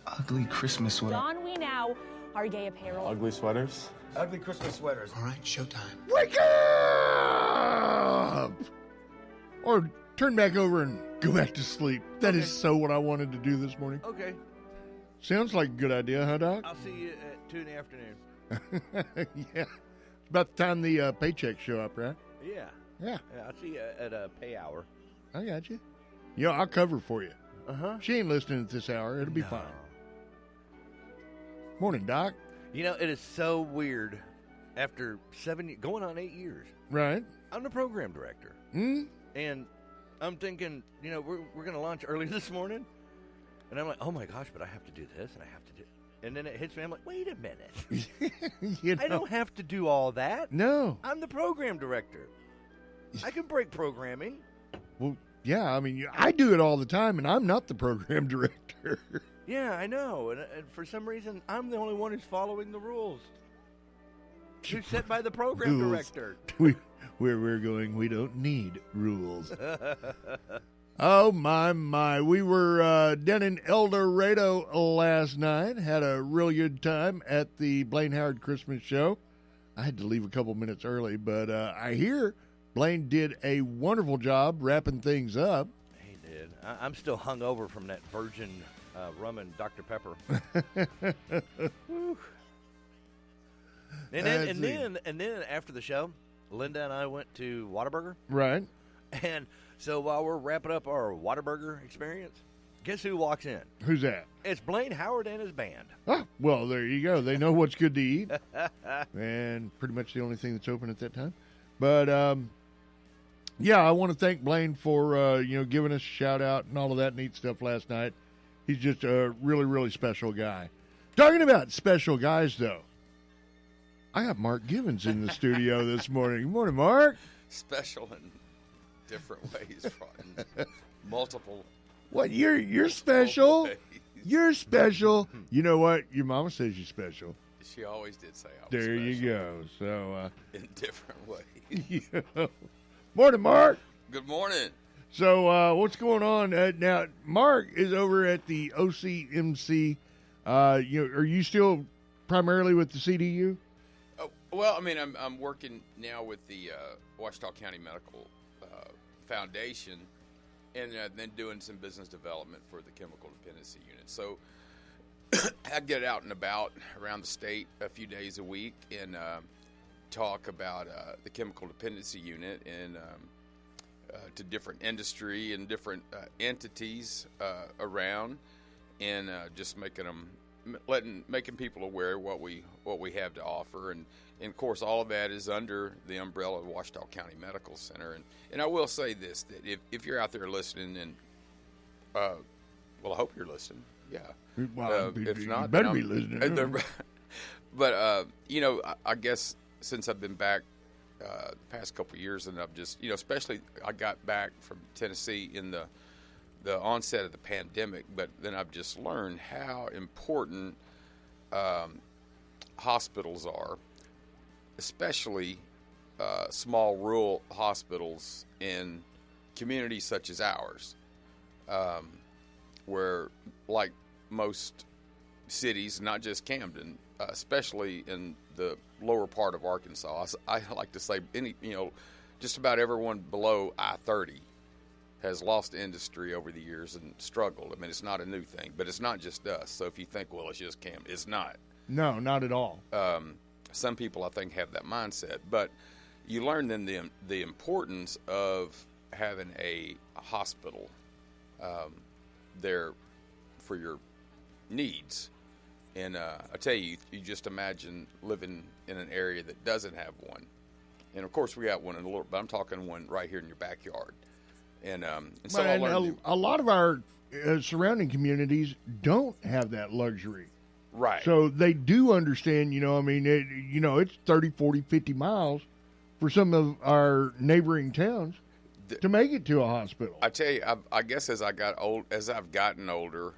ugly Christmas sweater. Don we now are gay apparel. Ugly sweaters. Ugly Christmas sweaters. All right, showtime. Wake up! Or turn back over and go back to sleep. That is so what I wanted to do this morning. Okay. Sounds like a good idea, huh, Doc? I'll see you at 2 in the afternoon. Yeah. It's about the time the paychecks show up, right? Yeah. Yeah. I'll see you at a pay hour. I got you. Yeah, I'll cover for you. Uh-huh. She ain't listening at this hour. It'll be fine. Morning, Doc. You know, it is so weird. After 7 going on 8 years. Right. I'm the program director. Hmm? And I'm thinking, you know, we're going to launch early this morning. And I'm like, oh, my gosh, but I have to do this and I have to do. And then it hits me. I'm like, wait a minute. You know, I don't have to do all that. No. I'm the program director. I can break programming. Well, yeah, I mean, I do it all the time, and I'm not the program director. Yeah, I know. And for some reason, I'm the only one who's following the rules. Who's set by the program Rules. director. Where we're going, we don't need rules. Oh, my. We were down in El Dorado last night. Had a really good time at the Blaine Howard Christmas show. I had to leave a couple minutes early, but I hear Blaine did a wonderful job wrapping things up. He did. I'm still hungover from that virgin rum and Dr. Pepper. Whew. And then after the show, Linda and I went to Whataburger. Right. And so while we're wrapping up our Whataburger experience, guess who walks in? Who's that? It's Blaine Howard and his band. Oh, well, there you go. They know what's good to eat. And pretty much the only thing that's open at that time. But, yeah, I want to thank Blaine for, giving us a shout-out and all of that neat stuff last night. He's just a really, really special guy. Talking about special guys, though, I got Mark Givens in the studio this morning. Good morning, Mark. Special in different ways, multiple. What? You're special. ways. You're special. You know what? Your mama says you're special. She always did say I was There special. you go. So In different ways. yeah. Morning, Mark. Good morning. So what's going on now? Mark is over at the OCMC. Are you still primarily with the CDU? Oh, well, I mean, I'm working now with the Ouachita County Medical Foundation, and then doing some business development for the Chemical Dependency Unit. So I get out and about around the state a few days a week and talk about the Chemical Dependency Unit and to different industry and different entities around, and just making people aware of what we have to offer, and of course all of that is under the umbrella of Ouachita County Medical Center. And I will say this, that if you're out there listening, and well, I hope you're listening. Yeah. Well, If you not, better then be listening. But I guess since I've been back the past couple of years, and I've just, especially I got back from Tennessee in the onset of the pandemic, but then I've just learned how important hospitals are, especially small rural hospitals in communities such as ours, where, like most cities, not just Camden, especially in the lower part of Arkansas, I like to say just about everyone below I-30 has lost industry over the years and struggled. I mean, it's not a new thing, but it's not just us. So if you think, well, it's just Camden, it's not. No, not at all. Some people, I think, have that mindset. But you learn then the importance of having a hospital there for your needs. And I tell you, you just imagine living in an area that doesn't have one. And, of course, we got one in the Lord, but I'm talking one right here in your backyard. And so I learned a lot of our surrounding communities don't have that luxury. right. So they do understand, it's 30, 40, 50 miles for some of our neighboring towns to make it to a hospital. I tell you, I guess as I've gotten older,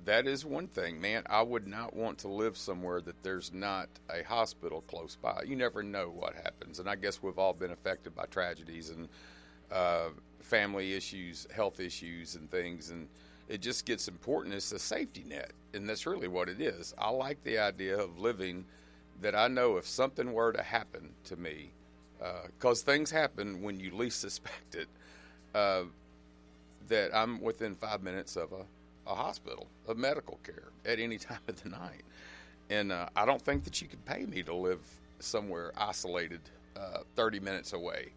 that is one thing, man. I would not want to live somewhere that there's not a hospital close by. You never know what happens, and I guess we've all been affected by tragedies and family issues, health issues, and things. And it just gets important. It's a safety net, and that's really what it is. I like the idea of living that I know if something were to happen to me, because things happen when you least suspect it, that I'm within 5 minutes of a hospital, of medical care at any time of the night. And I don't think that you could pay me to live somewhere isolated 30 minutes away.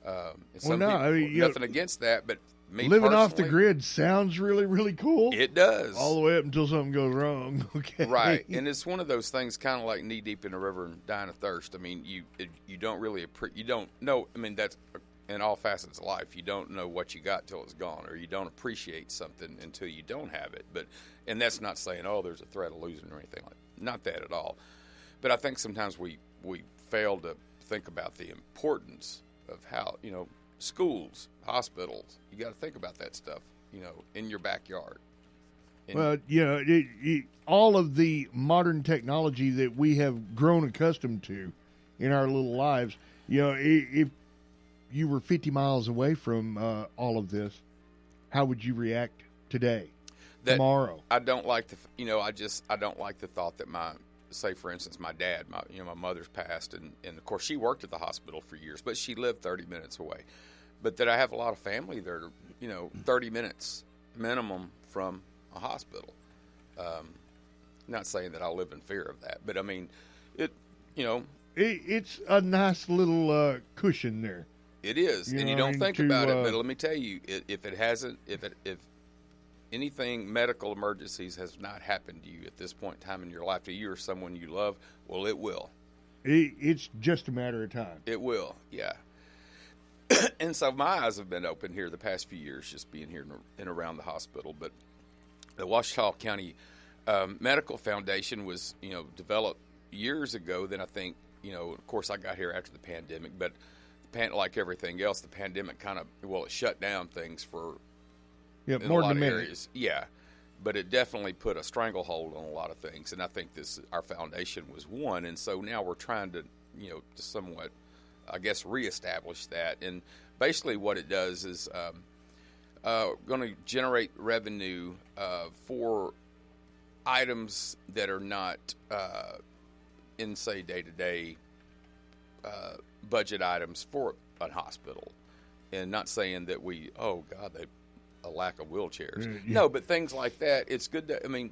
Nothing against that, but me living off the personally, grid sounds really, really cool. it does. All the way up until something goes wrong. Okay. Right, and it's one of those things, kind of like knee deep in the river and dying of thirst. I mean, you don't really you don't know. I mean, that's in all facets of life. You don't know what you got till it's gone, or you don't appreciate something until you don't have it. And that's not saying, oh, there's a threat of losing or anything like that. Not that at all. But I think sometimes we fail to think about the importance of how, schools, hospitals. You got to think about that stuff, in your backyard. Well, all of the modern technology that we have grown accustomed to in our little lives, if you were 50 miles away from all of this, how would you react today, tomorrow? I don't like I don't like the thought that say for instance, my dad, my mother's passed, and of course she worked at the hospital for years, but she lived 30 minutes away. But that I have a lot of family that are, 30 minutes minimum from a hospital. Not saying that I live in fear of that, but I mean, it's a nice little cushion there. It is, and you don't think about it. But let me tell you, if anything medical emergencies has not happened to you at this point in time in your life, to you or someone you love, well, it will. It's just a matter of time. It will, yeah. And so my eyes have been open here the past few years, just being here and around the hospital. But the Ouachita County Medical Foundation was, developed years ago. Then I think, of course, I got here after the pandemic. But like everything else, the pandemic it shut down things for in more a lot than of a minute. areas. Yeah, but it definitely put a stranglehold on a lot of things. And I think our foundation was one. And so now we're trying to, to somewhat, I guess, reestablish that. And basically what it does is going to generate revenue for items that are not in, say, day-to-day budget items for a hospital. And not saying that a lack of wheelchairs. Yeah. No, but things like that, it's good to,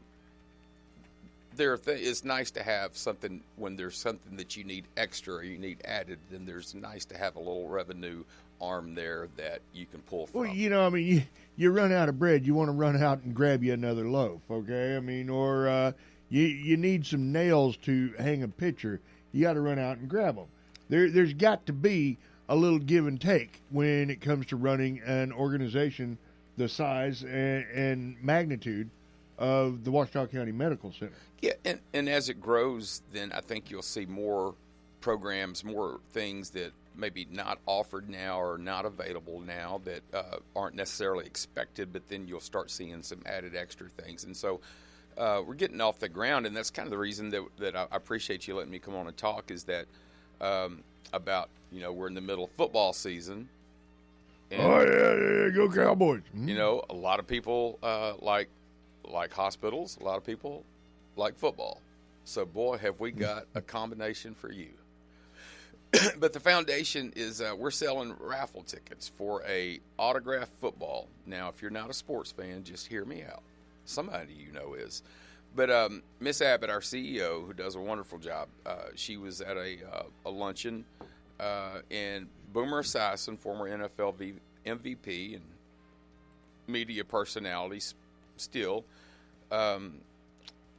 it's nice to have something when there's something that you need extra or you need added, then there's nice to have a little revenue arm there that you can pull from. Well, you run out of bread, you want to run out and grab you another loaf, okay? Or you need some nails to hang a picture, you got to run out and grab them. There's got to be a little give and take when it comes to running an organization the size and magnitude of the Ouachita County Medical Center. Yeah, and as it grows, then I think you'll see more programs, more things that maybe not offered now or not available now that aren't necessarily expected, but then you'll start seeing some added extra things. And so we're getting off the ground, and that's kind of the reason that I appreciate you letting me come on and talk, is that about, we're in the middle of football season. And, yeah, go Cowboys. A lot of people like hospitals. A lot of people like football. So, boy, have we got a combination for you. But the foundation is we're selling raffle tickets for a autographed football. Now, if you're not a sports fan, just hear me out. Somebody is. But Miss Abbott, our CEO, who does a wonderful job, she was at a luncheon, and Boomer Esiason, former NFL MVP and media personality still,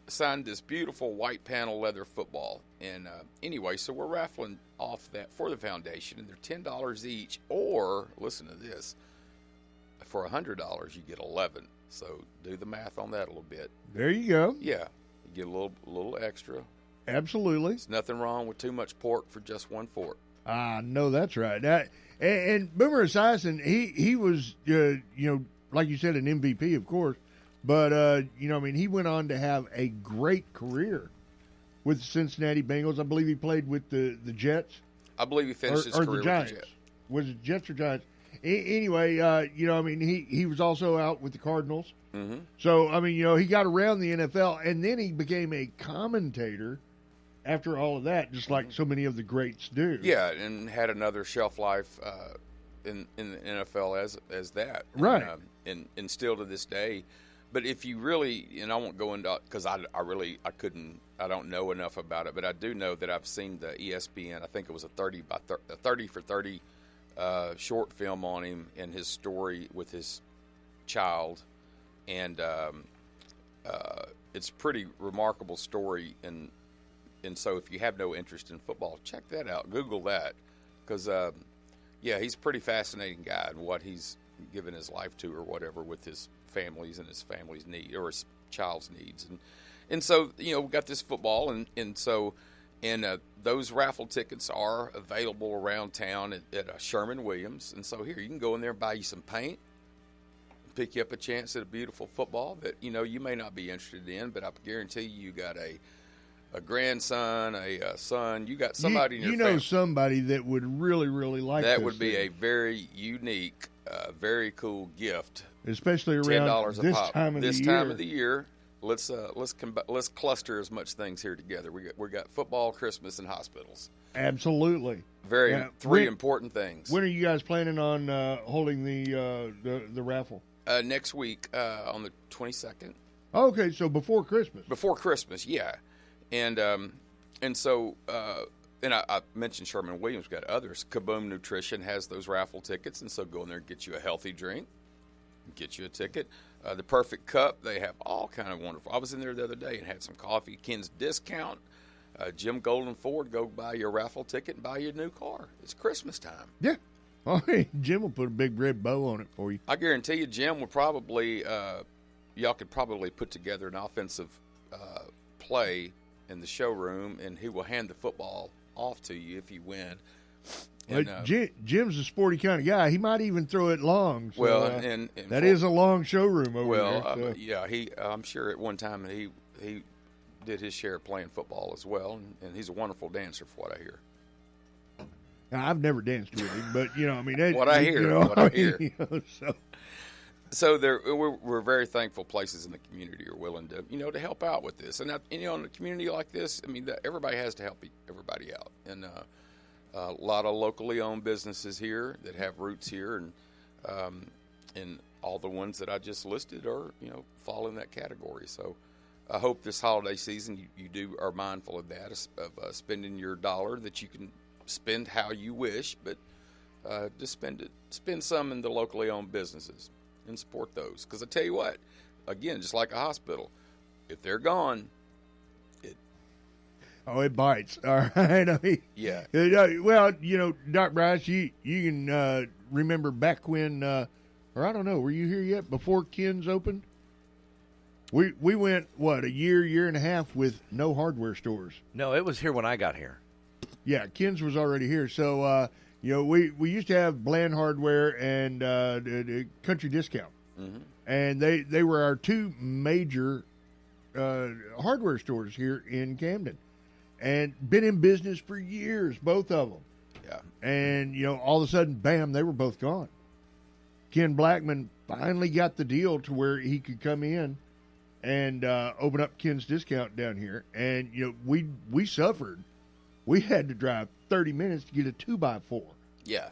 signed this beautiful white panel leather football. And anyway, so we're raffling off that for the foundation, and they're $10 each. Or, listen to this, for $100 you get 11. So do the math on that a little bit. There you go. Yeah, you get a little extra. Absolutely. There's nothing wrong with too much pork for just one fork. No, that's right. And Boomer Esiason, he was, like you said, an MVP, of course. But, he went on to have a great career with the Cincinnati Bengals. I believe he played with the Jets. I believe he finished his career the Giants. with the Jets. Was it Jets or Giants? Anyway, I mean, he was also out with the Cardinals. Mm-hmm. So, I mean, he got around the NFL, and then he became a commentator after all of that, just like so many of the greats do. Yeah, and had another shelf life in the NFL as that. Right. And still to this day. But if you really, and I won't go into, because I don't know enough about it, but I do know that I've seen the ESPN, I think it was a 30 for 30 short film on him and his story with his child. And it's a pretty remarkable story. And so if you have no interest in football, check that out. Google that. Because, he's a pretty fascinating guy and what he's given his life to or whatever with his families and his family's need or his child's needs. And so, we got this football. And so those raffle tickets are available around town at Sherman-Williams. And so here, you can go in there and buy you some paint, pick you up a chance at a beautiful football that, you may not be interested in, but I guarantee you got a grandson, a son, you got somebody in your family. Somebody that would really, really like that this would be thing. a very unique, very cool gift. Especially around $10 a this pop. time of the year. This time of the year, let's cluster as much things here together. We got football, Christmas, and hospitals. Absolutely. Three important things. When are you guys planning on holding the raffle? Next week on the 22nd. Okay, so before Christmas. Before Christmas, yeah. And so I mentioned Sherman-Williams, got others. Kaboom Nutrition has those raffle tickets, and so go in there and get you a healthy drink, get you a ticket. The Perfect Cup, they have all kind of wonderful. I was in there the other day and had some coffee. Ken's Discount, Jim Golden Ford, go buy your raffle ticket and buy you a new car. It's Christmas time. Yeah. Oh, hey, Jim will put a big red bow on it for you. I guarantee you, Jim would probably, y'all could probably put together an offensive play in the showroom, and he will hand the football off to you if you win. And, Jim's a sporty kind of guy. He might even throw it long. So, well, that is a long showroom over there. So. I'm sure at one time he did his share of playing football as well, and he's a wonderful dancer, for what I hear. Now, I've never danced with him, but what I hear. So we're very thankful places in the community are willing to, to help out with this. And, in a community like this, I mean, everybody has to help everybody out. And a lot of locally owned businesses here that have roots here, and all the ones that I just listed are, fall in that category. So I hope this holiday season you are mindful of that, of spending your dollar that you can spend how you wish, but just spend some in the locally owned businesses. And support those, because I tell you what, again, just like a hospital, if they're gone, it bites. All right, I mean, yeah. Well, Doc Bryce, you can remember back when, or I don't know, were you here yet? Before Ken's opened, we went a year and a half with no hardware stores. No, it was here when I got here. Yeah, Ken's was already here, so. We used to have Bland Hardware and Country Discount, and they were our two major hardware stores here in Camden, and been in business for years, both of them. Yeah. And all of a sudden, bam, they were both gone. Ken Blackman finally got the deal to where he could come in and open up Ken's Discount down here, and we suffered. We had to drive 30 minutes to get a 2x4. Yeah.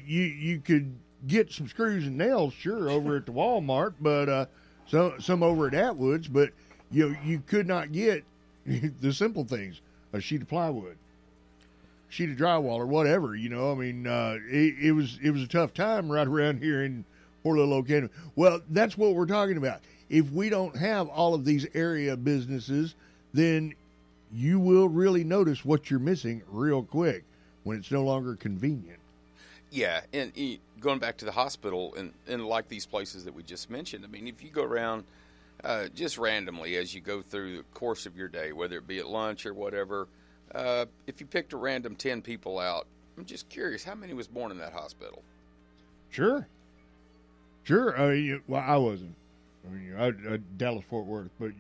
You could get some screws and nails, sure, over at the Walmart, but some over at Atwood's, but you could not get the simple things, a sheet of plywood, sheet of drywall, or whatever. I mean, it was a tough time right around here in poor little old Camden. Well, that's what we're talking about. If we don't have all of these area businesses, then you will really notice what you're missing real quick when it's no longer convenient. Yeah, and going back to the hospital and like these places that we just mentioned, I mean, if you go around just randomly as you go through the course of your day, whether it be at lunch or whatever, if you picked a random 10 people out, I'm just curious, how many was born in that hospital? Sure. I mean, well, I wasn't. I mean, Dallas Fort Worth, but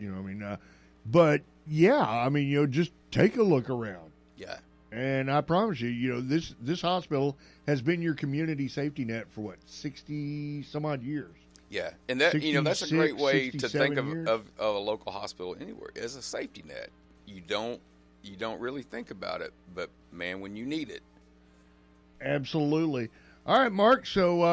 but yeah, I mean, just take a look around. Yeah. And I promise you, this hospital has been your community safety net for 60 some odd years. Yeah, and that that's a great way to think 67 of a local hospital anywhere as a safety net. You don't really think about it, but man, when you need it. Absolutely. All right, Mark. So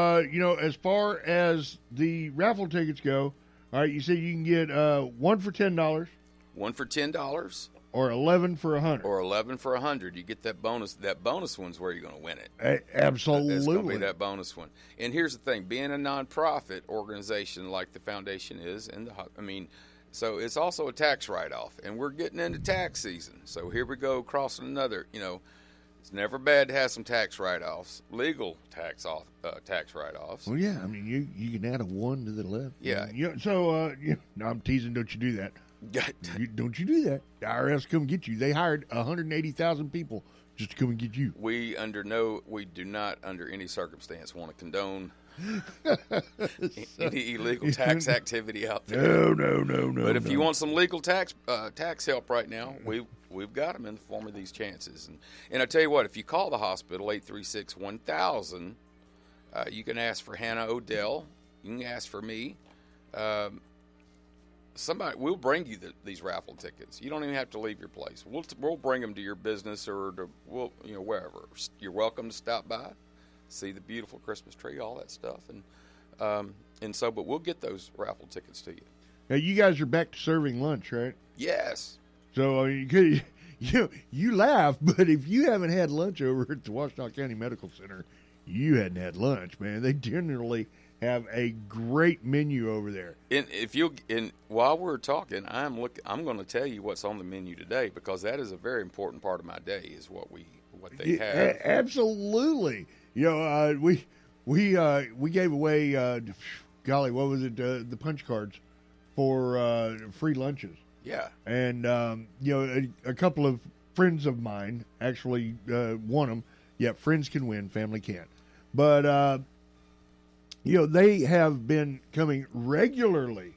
as far as the raffle tickets go, all right, you said you can get one for $10, one for $10, or 11 for $100, or 11 for $100. You get that bonus. That bonus one's where you're going to win it. Absolutely, it's going to be that bonus one. And here's the thing: being a nonprofit organization like the foundation is, so it's also a tax write-off, and we're getting into tax season. So here we go, crossing another. It's never bad to have some tax write-offs, legal tax write-offs. Well, yeah, you can add a 1 to the left. Yeah. So no, I'm teasing. Don't you do that? Don't you do that? The IRS come get you. They hired 180,000 people just to come and get you. We do not under any circumstance want to condone any illegal tax activity out there. No. But if you want some legal tax help right now, we've got them in the form of these chances. And I tell you what, if you call the hospital 836-1000, you can ask for Hannah Odell. You can ask for me. We'll bring you these raffle tickets. You don't even have to leave your place. We'll bring them to your business or wherever. You're welcome to stop by, see the beautiful Christmas tree, all that stuff, but we'll get those raffle tickets to you. Now you guys are back to serving lunch, right? Yes. So you laugh, but if you haven't had lunch over at the Washita County Medical Center, you hadn't had lunch, man. They generally have a great menu over there. And while we're talking, I'm going to tell you what's on the menu today, because that is a very important part of my day. Is what they have. Absolutely. We gave away golly, what was it? The punch cards for free lunches. Yeah. And a couple of friends of mine actually won them. Yeah, friends can win, family can't. But they have been coming regularly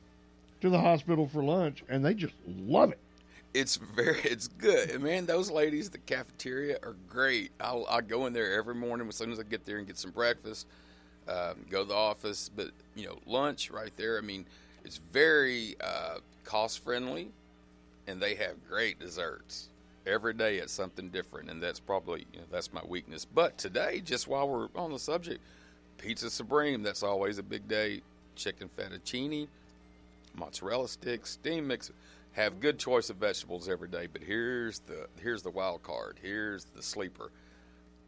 to the hospital for lunch, and they just love it. It's good. Man, those ladies at the cafeteria are great. I'll go in there every morning as soon as I get there and get some breakfast, go to the office. But, lunch right there, it's very cost-friendly, and they have great desserts. Every day it's something different, and that's probably, that's my weakness. But today, just while we're on the subject, pizza supreme, that's always a big day. Chicken fettuccine, mozzarella sticks, steam mix. Have good choice of vegetables every day. But here's the wild card. Here's the sleeper.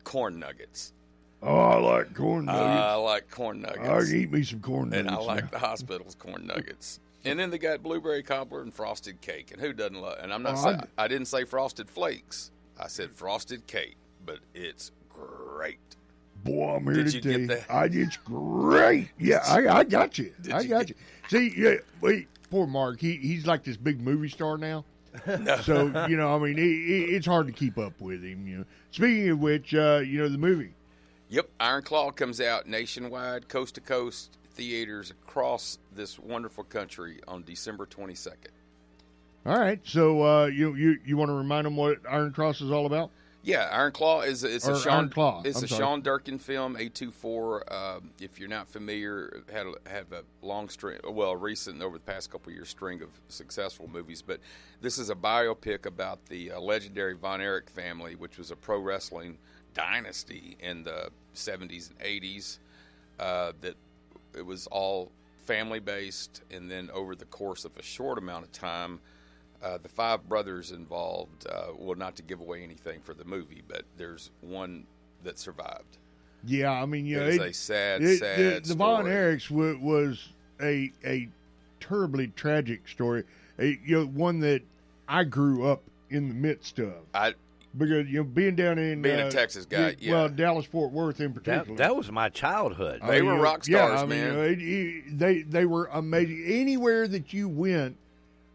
Corn nuggets. Oh, I like corn nuggets. I like corn nuggets. I can eat me some corn nuggets. And I like the hospital's corn nuggets. And then they got blueberry cobbler and frosted cake. And who doesn't love it? And I didn't say frosted flakes. I said frosted cake. But it's great. Boy, I'm here Did to you tell get you. that? It's great. Yeah, I got you. I got you. See, wait, poor Mark. He's like this big movie star now. So, it's hard to keep up with him. Speaking of which, the movie. Yep, Iron Claw comes out nationwide, coast to coast, theaters across this wonderful country on December 22nd. All right, so you want to remind them what Iron Cross is all about? Yeah, Iron Claw is a Sean Durkin film, A24. If you're not familiar, had a long string, recent over the past couple of years string of successful movies. But this is a biopic about the legendary Von Erich family, which was a pro wrestling dynasty in the 70s and 80s. That it was all family based, and then over the course of a short amount of time, the five brothers involved, not to give away anything for the movie, but there's one that survived. Yeah, it's a sad the story. Von Erichs was a terribly tragic story. One that I grew up in the midst of. Because being down in a Texas guy, Dallas Fort Worth in particular. That was my childhood. They were rock stars, man. They were amazing. Anywhere that you went,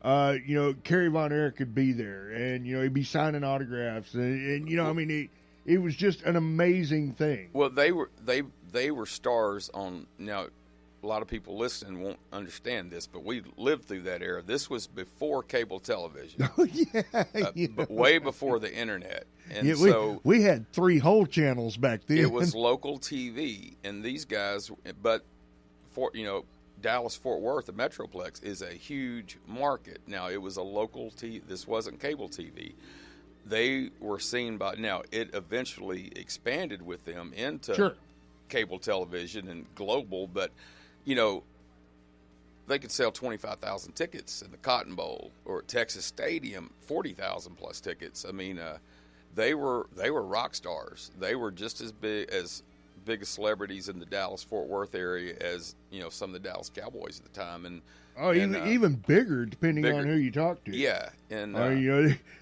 Kerry Von Erich could be there, and he'd be signing autographs, and it was just an amazing thing. Well, they were stars on. Now, a lot of people listening won't understand this, but we lived through that era. This was before cable television. Oh, yeah. But way before the internet. And Yeah, so we had 3 whole channels back then. it was local TV, and these guys, but Dallas Fort Worth, the Metroplex, is a huge market. Now, it was a local TV. This wasn't cable TV. They were seen by, now it eventually expanded with them into cable television and global, but they could sell 25,000 tickets in the Cotton Bowl, or at Texas Stadium 40,000 plus tickets. I mean, they were rock stars. They were just as big as celebrities in the Dallas Fort Worth area as some of the Dallas Cowboys at the time, and even bigger depending on who you talk to. Yeah, and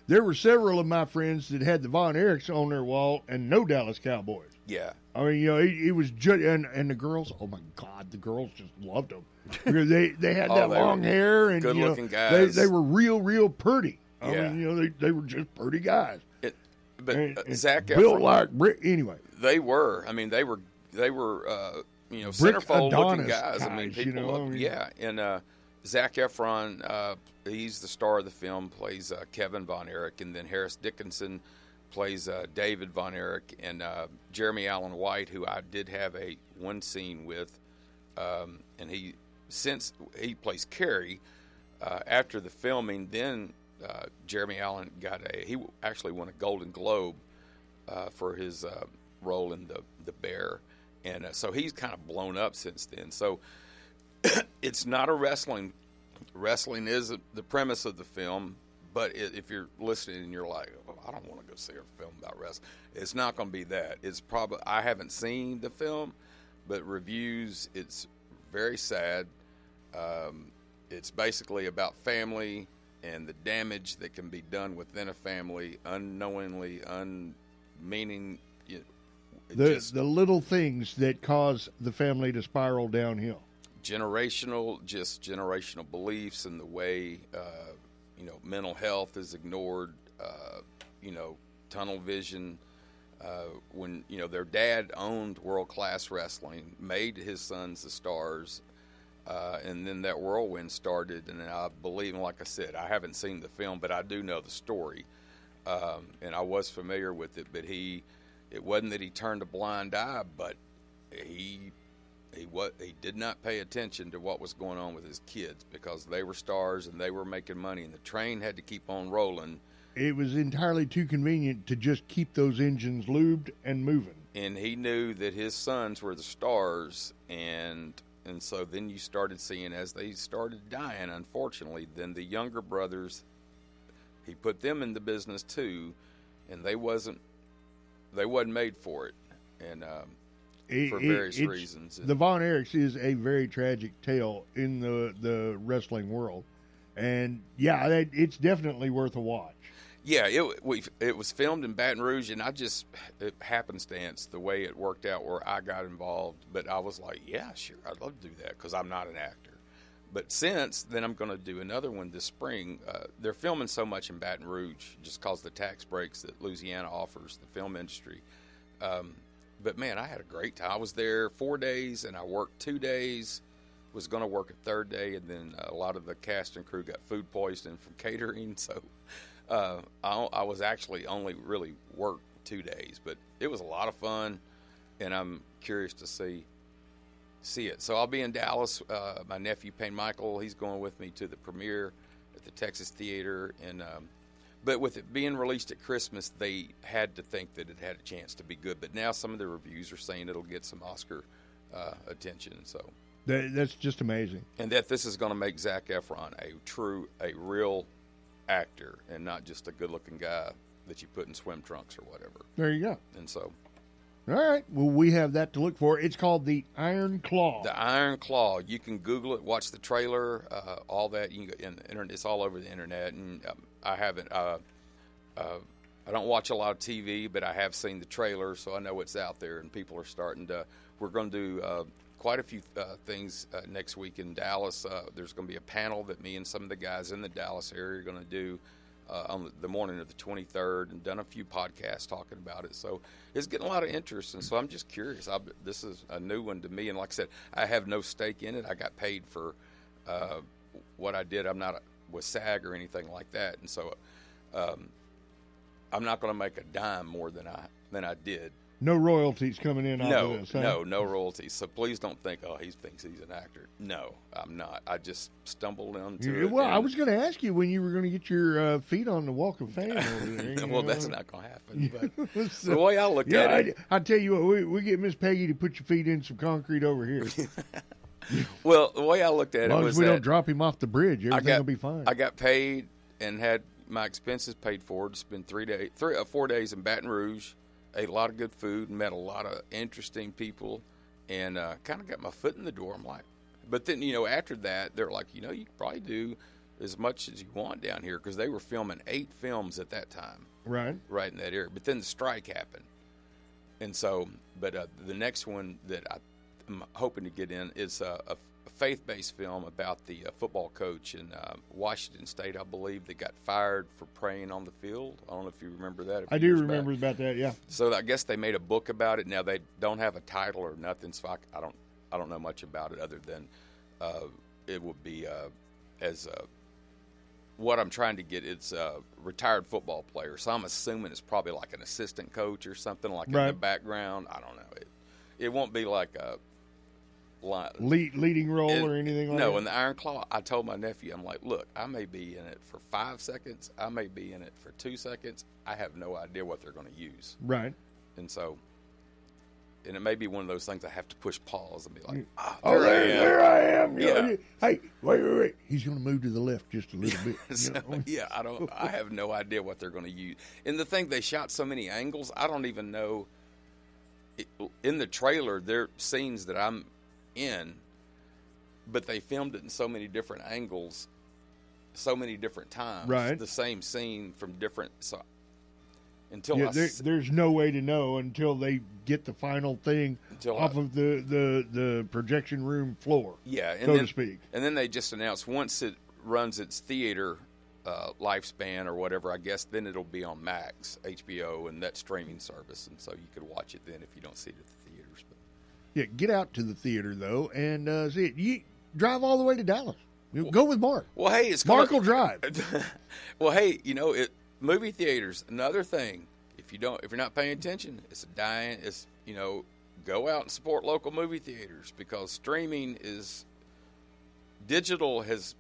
there were several of my friends that had the Von Erichs on their wall and no Dallas Cowboys. Yeah, I mean, it was just, and the girls. Oh my God, the girls just loved them because they had that long hair and good-looking guys. They were real pretty. Yeah. I mean, they were just pretty guys. But Zac Efron, built like brick. Anyway, they were. I mean, they were centerfold looking guys. I mean, people loved. Yeah, and Zac Efron, he's the star of the film, plays Kevin Von Erich, and then Harris Dickinson plays David Von Erich, and Jeremy Allen White, who I did have one scene with, and he plays Carrie. After the filming, then Jeremy Allen he actually won a Golden Globe for his role in the Bear, and so he's kind of blown up since then. So it's not a wrestling. Wrestling is the premise of the film, but if you're listening and you're like, oh, I don't want to go see a film about wrestling, it's not going to be that. It's probably, I haven't seen the film, but reviews, it's very sad. It's basically about family and the damage that can be done within a family unknowingly, unmeaning. The little things that cause the family to spiral downhill. Generational beliefs and the way mental health is ignored. Tunnel vision. When their dad owned world-class wrestling, made his sons the stars, and then that whirlwind started. And I believe, like I said, I haven't seen the film, but I do know the story, and I was familiar with it. But it wasn't that he turned a blind eye, but he did not pay attention to what was going on with his kids because they were stars and they were making money, and the train had to keep on rolling. It was entirely too convenient to just keep those engines lubed and moving. And he knew that his sons were the stars, and so then you started seeing, as they started dying, unfortunately, then the younger brothers, he put them in the business too, and they wasn't made for it, and for various reasons. The Von Erichs is a very tragic tale in the wrestling world, and it's definitely worth a watch. Yeah, it was filmed in Baton Rouge, and it happenstance the way it worked out where I got involved. But I was like, yeah, sure, I'd love to do that because I'm not an actor. But since then, I'm going to do another one this spring. They're filming so much in Baton Rouge just because the tax breaks that Louisiana offers the film industry. But man, I had a great time. I was there 4 days, and I worked 2 days. Was going to work a third day, and then a lot of the cast and crew got food poisoning from catering. So I was actually only really worked 2 days, but it was a lot of fun, and I'm curious to see it. So I'll be in Dallas. My nephew Payne Michael, he's going with me to the premiere at the Texas Theater, and but with it being released at Christmas, they had to think that it had a chance to be good. But now some of the reviews are saying it'll get some Oscar attention. So that's just amazing. And that this is going to make Zac Efron a real actor and not just a good-looking guy that you put in swim trunks or whatever. There you go. And so, all right. Well, we have that to look for. It's called The Iron Claw. The Iron Claw. You can Google it, watch the trailer, all that. You can go in the internet. It's all over the internet. And I haven't. I don't watch a lot of TV, but I have seen the trailer, so I know it's out there. And people are starting to. We're going to do quite a few things next week in Dallas. There's going to be a panel that me and some of the guys in the Dallas area are going to do. on the morning of the 23rd, and done a few podcasts talking about it. So it's getting a lot of interest, and so I'm just curious. This is a new one to me, and like I said, I have no stake in it. I got paid for what I did. I'm not with SAG or anything like that, and so I'm not going to make a dime more than I did. No royalties coming in out of this, huh? No royalties. So please don't think, he thinks he's an actor. No, I'm not. I just stumbled into it. Well, I was going to ask you when you were going to get your feet on the Walk of Fame over there. Well, that's not going to happen. But the way I look at it. I tell you what, we get Miss Peggy to put your feet in some concrete over here. Well, the way I looked at as long it was as we don't drop him off the bridge, everything will be fine. I got paid and had my expenses paid for to spend 4 days in Baton Rouge. Ate a lot of good food, met a lot of interesting people, and kind of got my foot in the door. I'm like, but then, after that, they're like, you could probably do as much as you want down here, because they were filming 8 films at that time. Right in that area. But then the strike happened. And so, but the next one that I'm hoping to get in is a faith-based film about the football coach in Washington State, I believe, that got fired for praying on the field. I don't know if you remember that. I do remember about that, yeah. So I guess they made a book about it. Now they don't have a title or nothing, so I don't know much about it other than it would be what I'm trying to get. It's a retired football player, so I'm assuming it's probably like an assistant coach or something like in the background. I don't know. It won't be like a leading role or anything like that? No, in the Iron Claw, I told my nephew, I'm like, look, I may be in it for 5 seconds. I may be in it for 2 seconds. I have no idea what they're going to use. Right. And so, and it may be one of those things I have to push pause and be like, there I am. Yeah. Hey, wait. He's going to move to the left just a little bit. So, yeah, I have no idea what they're going to use. And the thing, they shot so many angles, I don't even know. In the trailer, there are scenes that I'm in, but they filmed it in so many different angles, so many different times. Right. The same scene from different. So there's no way to know until they get the final thing off of the projection room floor. Yeah, so to speak. And then they just announced once it runs its theater lifespan or whatever, I guess then it'll be on Max, HBO, and that streaming service, and so you could watch it then if you don't see it at the theaters. But yeah, get out to the theater though and see it. You drive all the way to Dallas. Go with Mark. Well, hey, Mark will drive. Well, hey, movie theaters. Another thing, if you're not paying attention, it's go out and support local movie theaters, because streaming digital has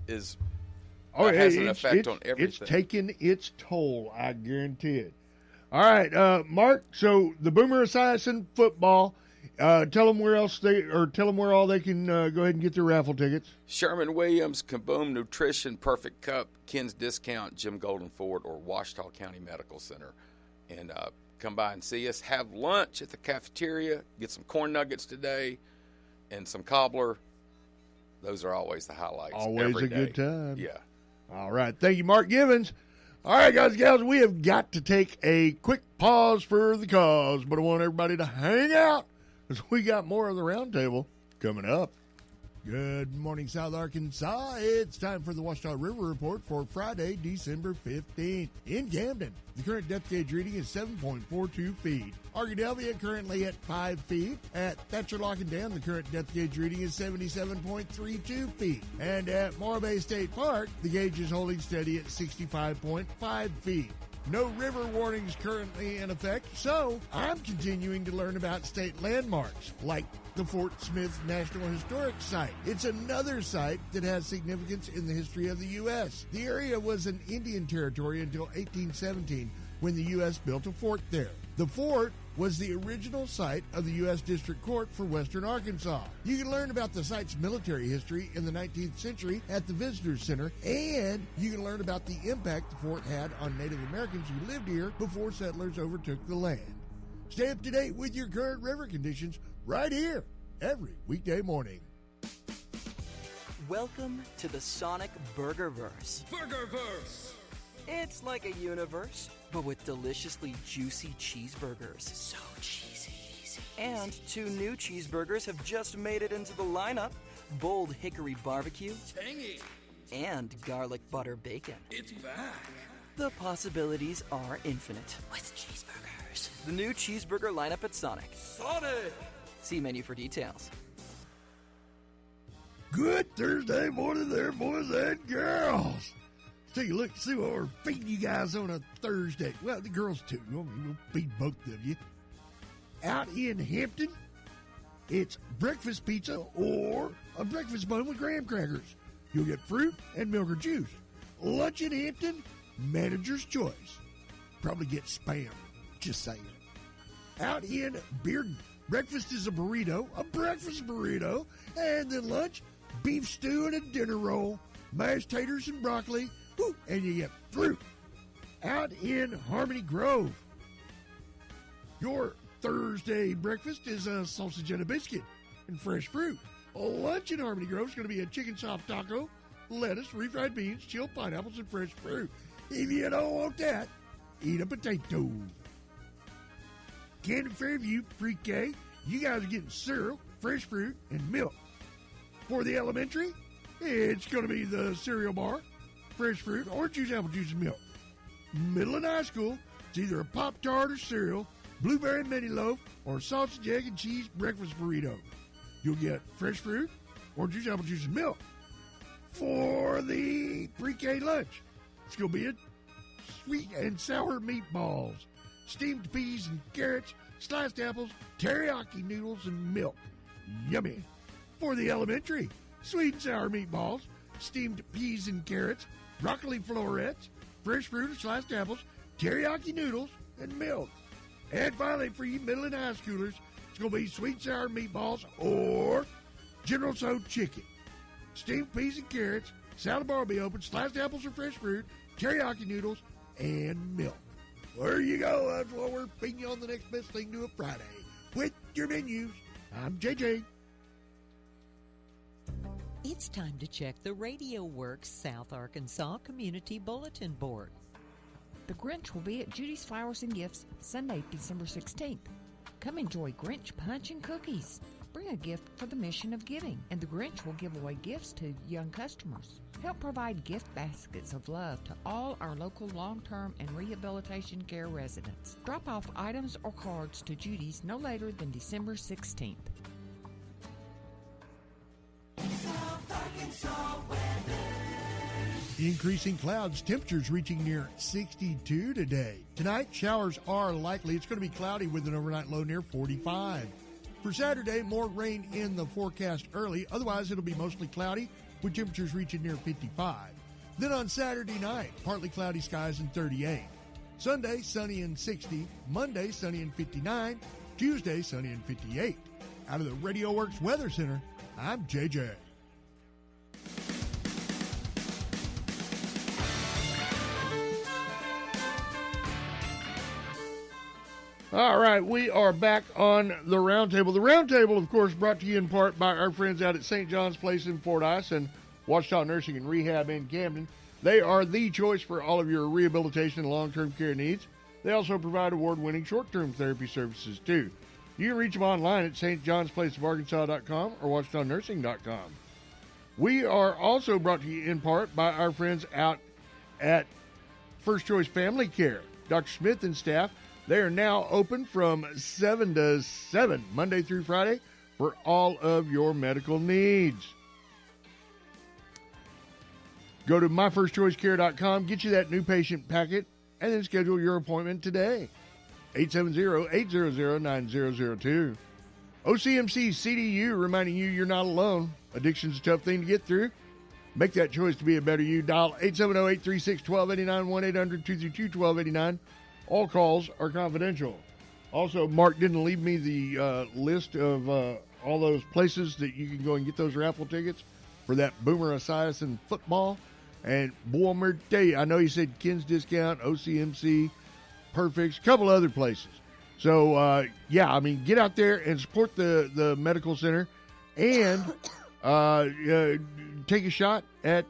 an effect on everything. It's taken its toll, I guarantee it. All right, Mark. So the Boomer Esiason football. Tell them where all they can go ahead and get their raffle tickets. Sherman-Williams, Kaboom Nutrition, Perfect Cup, Ken's Discount, Jim Golden Ford, or Ouachita County Medical Center. And come by and see us. Have lunch at the cafeteria. Get some corn nuggets today and some cobbler. Those are always the highlights. Always every a day. good time. Yeah. All right. Thank you, Mark Givens. All right, guys and gals, we have got to take a quick pause for the cause, but I want everybody to hang out because we got more of the roundtable coming up. Good morning, South Arkansas. It's time for the Ouachita River Report for Friday, December 15th. In Camden, the current depth gauge reading is 7.42 feet. Arkadelphia currently at 5 feet. At Thatcher Lock and Dam, the current depth gauge reading is 77.32 feet. And at Morabay State Park, the gauge is holding steady at 65.5 feet. No river warnings currently in effect, so I'm continuing to learn about state landmarks, like the Fort Smith National Historic Site. It's another site that has significance in the history of the U.S. The area was an Indian territory until 1817, when the U.S. built a fort there. The fort was the original site of the U.S. District Court for Western Arkansas. You can learn about the site's military history in the 19th century at the Visitor Center, and you can learn about the impact the fort had on Native Americans who lived here before settlers overtook the land. Stay up to date with your current river conditions right here every weekday morning. Welcome to the Sonic Burgerverse. Burgerverse! It's like a universe, but with deliciously juicy cheeseburgers. So cheesy. And 2 new cheeseburgers have just made it into the lineup. Bold Hickory Barbecue. Tangy. and garlic butter bacon. It's back. The possibilities are infinite. With cheeseburgers. The new cheeseburger lineup at Sonic. Sonic! See menu for details. Good Thursday morning there, boys and girls. Take a look and see what we're feeding you guys on a Thursday. Well, the girls too. We'll feed both of you. Out in Hampton, it's breakfast pizza or a breakfast bun with graham crackers. You'll get fruit and milk or juice. Lunch in Hampton, manager's choice. Probably get spam. Just saying. Out in Bearden, breakfast is a breakfast burrito, and then lunch, beef stew and a dinner roll, mashed taters and broccoli, and you get fruit. Out in Harmony Grove, your Thursday breakfast is a sausage and a biscuit and fresh fruit. Lunch in Harmony Grove is going to be a chicken soft taco, lettuce, refried beans, chilled pineapples, and fresh fruit. If you don't want that, eat a potato. Canton Fairview Pre-K, you guys are getting cereal, fresh fruit, and milk. For the elementary, it's going to be the cereal bar, fresh fruit, orange juice, apple juice, and milk. Middle and high school, it's either a Pop-Tart or cereal, blueberry mini loaf, or sausage, egg, and cheese breakfast burrito. You'll get fresh fruit, orange juice, apple juice, and milk. For the pre-K lunch, it's going to be a sweet and sour meatballs, steamed peas and carrots, sliced apples, teriyaki noodles, and milk. Yummy. For the elementary, sweet and sour meatballs, steamed peas and carrots, broccoli florets, fresh fruit and sliced apples, teriyaki noodles, and milk. And finally, for you middle and high schoolers, it's going to be sweet and sour meatballs or General Tso chicken. Steamed peas and carrots, salad bar will be open, sliced apples or fresh fruit, teriyaki noodles, and milk. There you go. That's what we're feeding you on the next best thing to a Friday with your menus. I'm JJ. It's time to check the Radio Works South Arkansas Community Bulletin Board. The Grinch will be at Judy's Flowers and Gifts Sunday, December 16th. Come enjoy Grinch Punch and cookies. Bring a gift for the mission of giving, and the Grinch will give away gifts to young customers. Help provide gift baskets of love to all our local long-term and rehabilitation care residents. Drop off items or cards to Judy's no later than December 16th. Increasing clouds, temperatures reaching near 62 today. Tonight, showers are likely. It's going to be cloudy with an overnight low near 45. For Saturday, more rain in the forecast early. Otherwise, it'll be mostly cloudy with temperatures reaching near 55. Then on Saturday night, partly cloudy skies and 38. Sunday, sunny and 60. Monday, sunny and 59. Tuesday, sunny and 58. Out of the Radio Works Weather Center, I'm JJ. All right, we are back on the Roundtable. The Roundtable, of course, brought to you in part by our friends out at St. John's Place in Fordyce and Ouachita Nursing and Rehab in Camden. They are the choice for all of your rehabilitation and long-term care needs. They also provide award-winning short-term therapy services, too. You can reach them online at stjohnsplaceofarkansas.com or ouachitanursing.com. We are also brought to you in part by our friends out at First Choice Family Care. Dr. Smith and staff, they are now open from 7 to 7, Monday through Friday, for all of your medical needs. Go to myfirstchoicecare.com, get you that new patient packet, and then schedule your appointment today. 870-800-9002. OCMC CDU reminding you you're not alone. Addiction's a tough thing to get through. Make that choice to be a better you. Dial 870-836-1289, 1-800-232-1289. All calls are confidential. Also, Mark didn't leave me the list of all those places that you can go and get those raffle tickets for that Boomer Esiason football. And boy, I'm here to tell you, I know you said Ken's Discount, OCMC, Perfects, a couple other places. So, yeah, I mean, get out there and support the medical center and take a shot at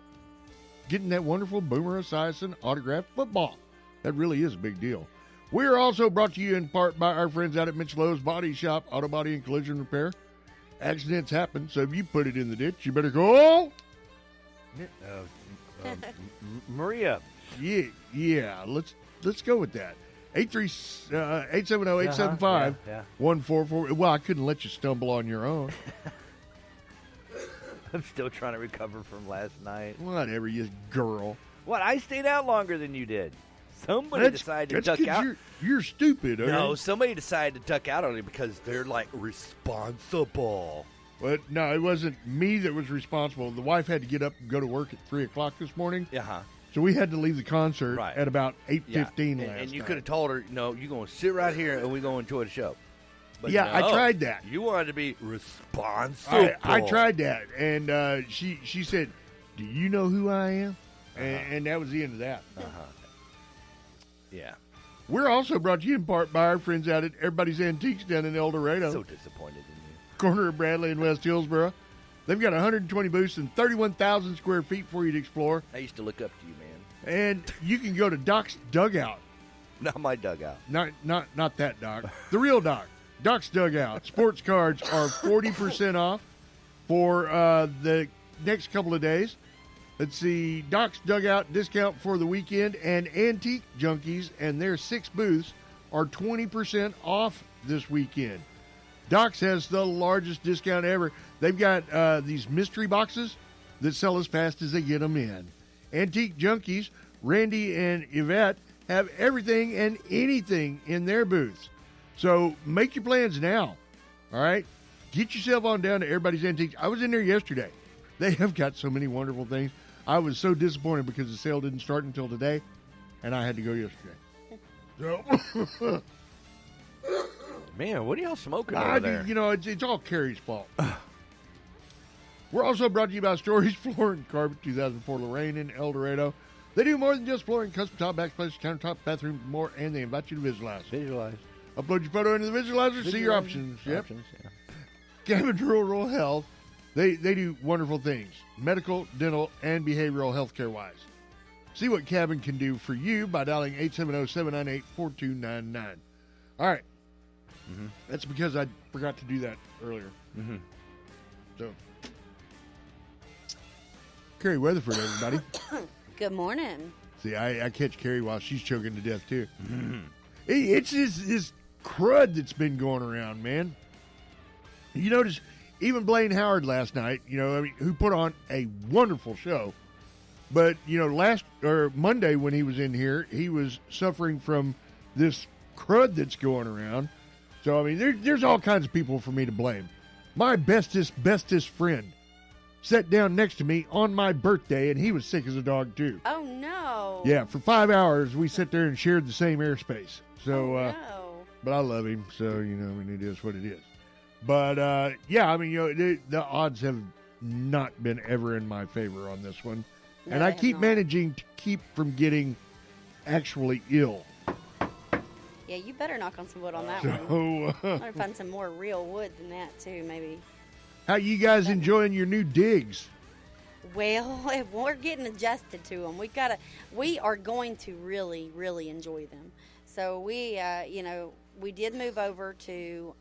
getting that wonderful Boomer Esiason autographed football. That really is a big deal. We are also brought to you in part by our friends out at Michelo's Body Shop, Auto Body and Collision Repair. Accidents happen, so if you put it in the ditch, you better go Maria. Yeah. Let's go with that. 870-875-1444. Well, I couldn't let you stumble on your own. I'm still trying to recover from last night. Whatever, you girl. What? I stayed out longer than you did. Somebody decided to duck out. You're stupid. No, somebody decided to duck out on it because they're like responsible. But no, it wasn't me that was responsible. The wife had to get up and go to work at 3 o'clock this morning. Yeah. So we had to leave the concert at about 8:15 last night. And you could have told her, no, you're going to sit right here and we're going to enjoy the show. But yeah, no, I tried that. You wanted to be responsible. I tried that, and she said, "Do you know who I am?" And that was the end of that. Yeah. We're also brought to you in part by our friends out at Everybody's Antiques down in El Dorado. So disappointed in you. Corner of Bradley and West Hillsboro. They've got 120 booths and 31,000 square feet for you to explore. I used to look up to you, man. And you can go to Doc's Dugout. Not my dugout. Not that Doc. The real Doc. Doc's Dugout. Sports cards are 40% off for the next couple of days. Let's see. Doc's Dugout discount for the weekend, and Antique Junkies and their 6 booths are 20% off this weekend. Doc's has the largest discount ever. They've got these mystery boxes that sell as fast as they get them in. Antique Junkies, Randy and Yvette, have everything and anything in their booths. So make your plans now, all right? Get yourself on down to Everybody's Antiques. I was in there yesterday. They have got so many wonderful things. I was so disappointed because the sale didn't start until today, and I had to go yesterday. So, man, what are y'all smoking over there? You know, it's all Carrie's fault. We're also brought to you by Stories Floor and Carpet, 2004 Lorraine in El Dorado. They do more than just flooring, custom top, backsplash, countertop, bathroom, more, and they invite you to visualize. Upload your photo into the visualizer, see your options. Yep. Cabin Rural Health, they do wonderful things, medical, dental, and behavioral health care wise. See what Cabin can do for you by dialing 870-798-4299. All right. Mm-hmm. That's because I forgot to do that earlier. Mm-hmm. So, Carrie Weatherford, everybody. Good morning. See, I catch Carrie while she's choking to death, too. Mm-hmm. It's this crud that's been going around, man. You notice, even Blaine Howard last night, who put on a wonderful show, but, Monday when he was in here, he was suffering from this crud that's going around. So, there's all kinds of people for me to blame. My bestest friend sat down next to me on my birthday, and he was sick as a dog, too. Oh, no. Yeah, for 5 hours, we sat there and shared the same airspace. So, no. But I love him, so, it is what it is. But, the odds have not been ever in my favor on this one. No, and I keep managing to keep from getting actually ill. Yeah, you better knock on some wood on that So, one. I'm going to find some more real wood than that, too, maybe. How you guys enjoying your new digs? Well, we're getting adjusted to them. We are going to really, really enjoy them. So we did move over to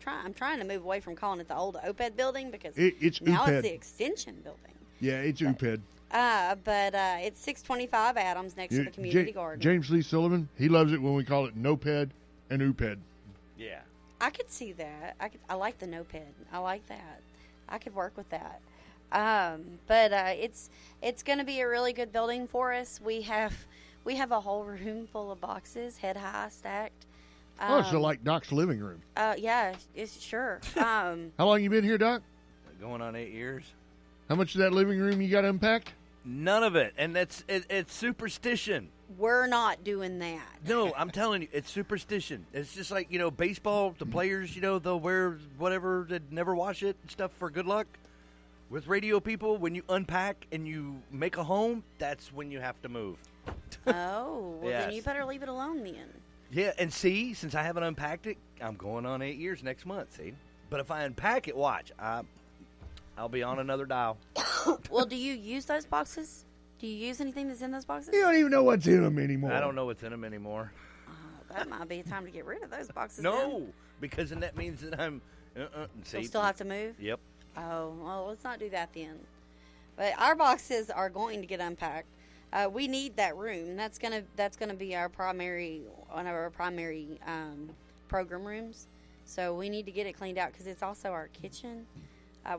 I'm trying to move away from calling it the old OPED building because it's now UPED. it's the extension building. Yeah, it's UPED. But it's 625 Adams next to the community garden. James Lee Sullivan, he loves it when we call it NOPED and UPED. Yeah. I could see that. I like the NOPED. I like that. I could work with that. But it's going to be a really good building for us. We have a whole room full of boxes, head high, stacked. So like Doc's living room. Yeah, it's sure. How long you been here, Doc? Going on 8 years. How much of that living room you got unpacked? None of it, and it's superstition. We're not doing that. No, I'm telling you, it's superstition. It's just like, baseball, the players, they'll wear whatever, they never wash it and stuff for good luck. With radio people, when you unpack and you make a home, that's when you have to move. Oh, well, Yes. then you better leave it alone then. Yeah, and see, since I haven't unpacked it, I'm going on 8 years next month, see? But if I unpack it, watch, I'll be on another dial. Well, do you use those boxes? Do you use anything that's in those boxes? You don't even know what's in them anymore. I don't know what's in them anymore. Oh, that might be time to get rid of those boxes. No, because then that means that I'm... You'll still have to move? Yep. Oh, well, let's not do that then. But our boxes are going to get unpacked. We need that room. That's gonna be our primary one of our primary program rooms. So we need to get it cleaned out because it's also our kitchen.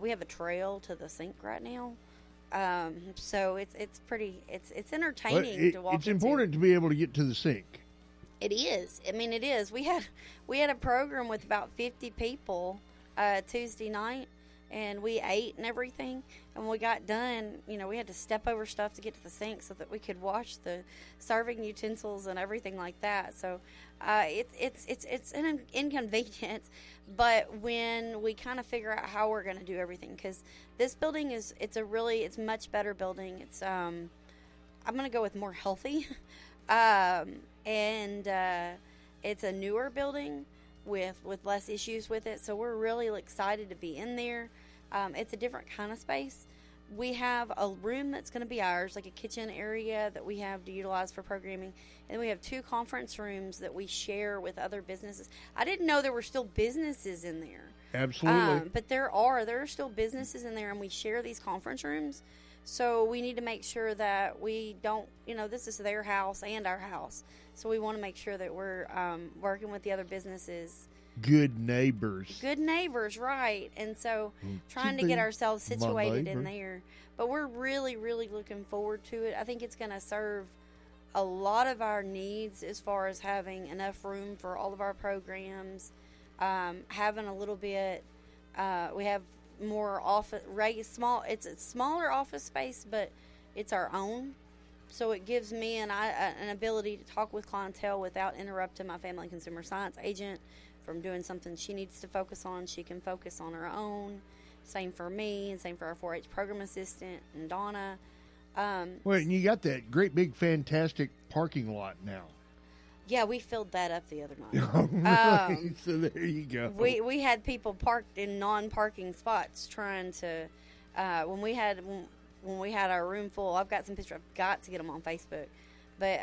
We have a trail to the sink right now. So it's entertaining to walk It's into. important to be able to get to the sink. It is. I mean, it is. We had a program with about 50 people Tuesday night, and we ate and everything. And when we got done, we had to step over stuff to get to the sink so that we could wash the serving utensils and everything like that. So it's an inconvenience. But when we kind of figure out how we're going to do everything, because this building it's much better building. It's I'm going to go with more healthy. And it's a newer building with less issues with it, so we're really excited to be in there. It's a different kind of space. We have a room that's going to be ours, like a kitchen area that we have to utilize for programming, and we have 2 conference rooms that we share with other businesses. I didn't know there were still businesses in there. Absolutely. But there are still businesses in there, and we share these conference rooms. So we need to make sure that we don't, this is their house and our house. So we want to make sure that we're working with the other businesses. Good neighbors. Good neighbors, right. And so trying to get ourselves situated in there. But we're really, really looking forward to it. I think it's going to serve a lot of our needs as far as having enough room for all of our programs, having a little bit, we have more office, it's a smaller office space, but it's our own. So it gives me an ability to talk with clientele without interrupting my family consumer science agent from doing something she needs to focus on. She can focus on her own. Same for me, and same for our 4-H program assistant and Donna. Well, and you got that great big fantastic parking lot now. Yeah, we filled that up the other night. Oh, really? So there you go. We had people parked in non-parking spots trying to. When we had our room full, I've got some pictures. I've got to get them on Facebook. But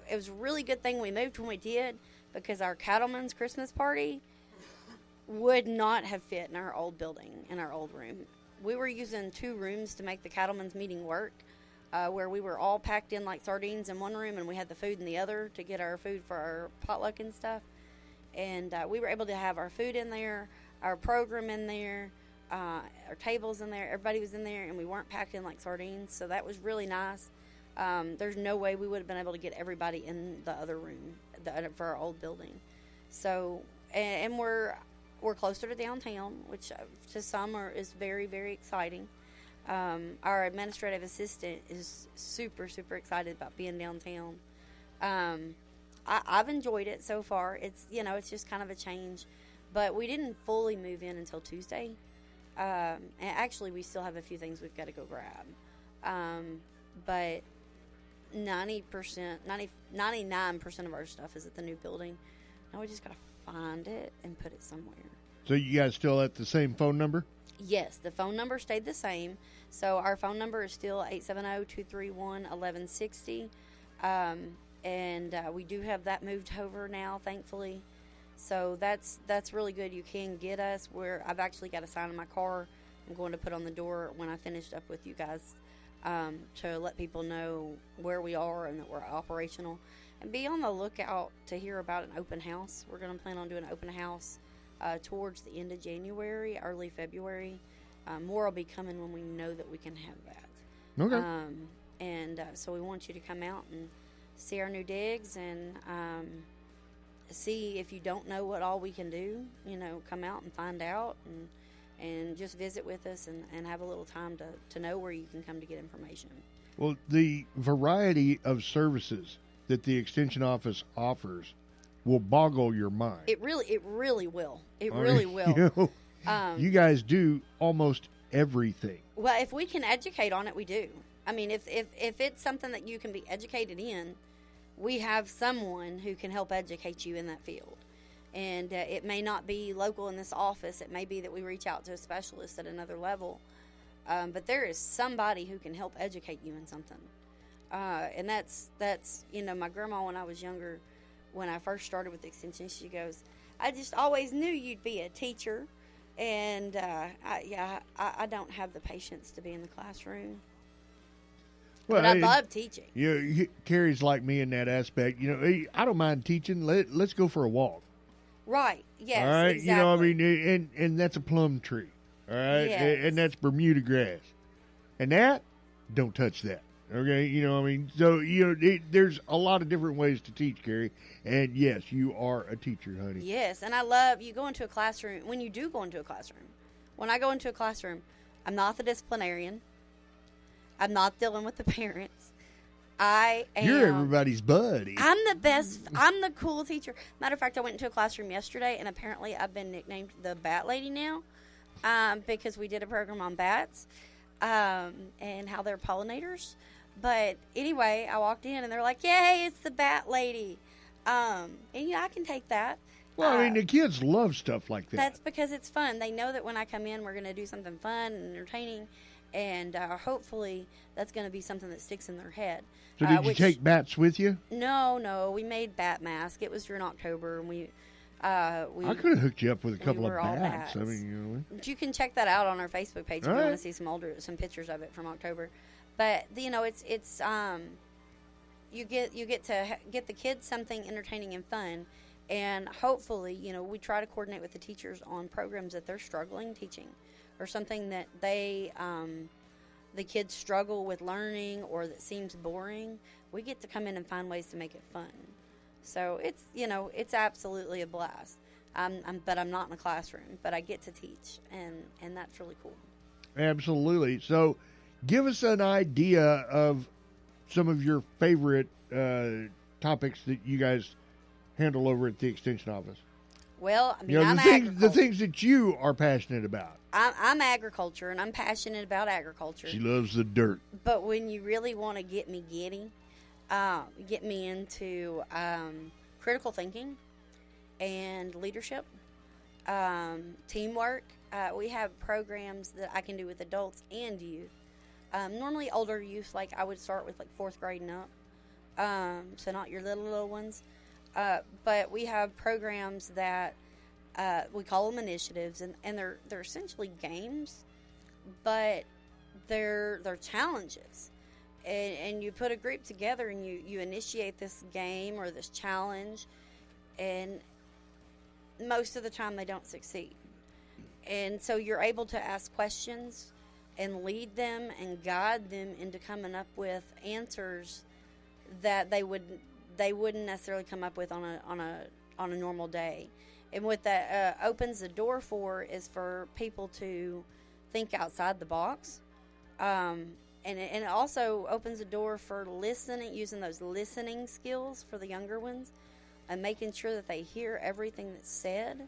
it was a really good thing we moved when we did, because our cattleman's Christmas party would not have fit in our old building, in our old room. We were using 2 rooms to make the cattleman's meeting work. Where we were all packed in like sardines in one room, and we had the food in the other to get our food for our potluck and stuff. And we were able to have our food in there, our program in there, our tables in there. Everybody was in there, and we weren't packed in like sardines, so that was really nice. There's no way we would have been able to get everybody in the other room for our old building. So, and we're closer to downtown, which to some is very, very exciting. Our administrative assistant is super, super excited about being downtown. I've enjoyed it so far. It's just kind of a change, but we didn't fully move in until Tuesday. And actually, we still have a few things we've got to go grab. But 99% of our stuff is at the new building. Now we just got to find it and put it somewhere. So you guys still at the same phone number? Yes, the phone number stayed the same. So our phone number is still 870-231-1160. And we do have that moved over now, thankfully. So that's really good. You can get us. I've actually got a sign in my car I'm going to put on the door when I finished up with you guys, to let people know where we are and that we're operational. And be on the lookout to hear about an open house. We're going to plan on doing an open house towards the end of January, early February. More will be coming when we know that we can have that. Okay. So we want you to come out and see our new digs and see if you don't know what all we can do. Come out and find out and just visit with us and have a little time to know where you can come to get information. Well, the variety of services that the Extension Office offers will boggle your mind. It really will. It really will. You guys do almost everything. Well, if we can educate on it, we do. I mean, if it's something that you can be educated in, we have someone who can help educate you in that field. And it may not be local in this office. It may be that we reach out to a specialist at another level. But there is somebody who can help educate you in something. And that's my grandma, when I was younger, when I first started with Extension, she goes, I just always knew you'd be a teacher. And I don't have the patience to be in the classroom. Well, But I love teaching. Carrie's like me in that aspect. You know, hey, I don't mind teaching. Let's go for a walk. Right. Yes. All right. Exactly. You know, I mean, and that's a plum tree. All right. Yes. And that's Bermuda grass. And that, don't touch that. Okay. You know, I mean, so, you know, there's a lot of different ways to teach, Carrie. And yes, you are a teacher, honey. Yes. And I love you go into a classroom. When you do go into a classroom, when I go into a classroom, I'm not the disciplinarian. I'm not dealing with the parents. I am. You're everybody's buddy. I'm the best. I'm the cool teacher. Matter of fact, I went into a classroom yesterday, and apparently I've been nicknamed the Bat Lady now because we did a program on bats and how they're pollinators. But anyway, I walked in, and they're like, "Yay, it's the Bat Lady." And, you know, I can take that. Well, I mean, the kids love stuff like that. That's because it's fun. They know that when I come in, we're going to do something fun and entertaining. And hopefully that's going to be something that sticks in their head. So did you take bats with you? No. We made bat mask. It was during October, and we I could have hooked you up with a couple of were all bats. I bats. mean, you know. But you can check that out on our Facebook page if All you want right. to see some pictures of it from October. But you know, it's you get to get the kids something entertaining and fun, and hopefully, you know, we try to coordinate with the teachers on programs that they're struggling teaching, or something that they the kids struggle with learning or that seems boring. We get to come in and find ways to make it fun. So it's, you know, it's absolutely a blast. But I'm not in a classroom, but I get to teach, and that's really cool. Absolutely. So give us an idea of some of your favorite topics that you guys handle over at the Extension office. Well, I mean, You know, I'm the things that you are passionate about. I'm agriculture, and I'm passionate about agriculture. She loves the dirt. But when you really want to get me get me into critical thinking and leadership, teamwork. We have programs that I can do with adults and youth. Normally older youth, like I would start with like 4th grade and up. So not your little ones. But we have programs that we call them initiatives, and they're essentially games, but they're challenges. And you put a group together and you initiate this game or this challenge, and most of the time they don't succeed. And so you're able to ask questions and lead them and guide them into coming up with answers that they wouldn't necessarily come up with on a normal day. And what that opens the door for is for people to think outside the box. And it also opens the door for listening, using those listening skills for the younger ones, and making sure that they hear everything that's said